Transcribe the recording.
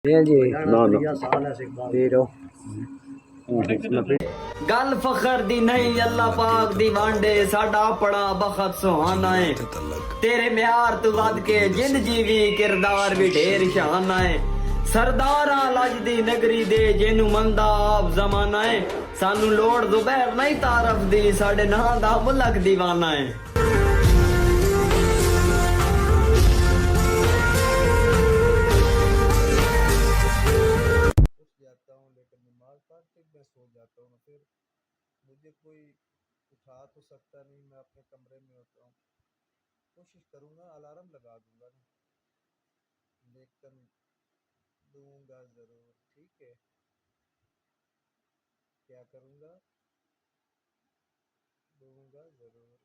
जी ना ना तेरो गल फखर दी नहीं अल्लाह पाक दी वांडे साडा अपना बखत सुहाना है तेरे म्यार तू वद के जिंद जीवी किरदार भी ढेर शाना है सरदारा लज दी नगरी दे जेनू मंदा आप जमाना है सानू लोड़ जुबैर नहीं तारफ दी साडे नां दा मुलक दीवाना है। उठ जाता हूँ लेकिन नमाज पढ़ के मैं सो जाता हूँ। फिर मुझे कोई उठा तो सकता नहीं, मैं अपने कमरे में होता हूँ। कोशिश करूँगा, अलार्म लगा दूंगा ना, लेकिन दूंगा ज़रूर। ठीक है, क्या करूँगा, दूंगा ज़रूर।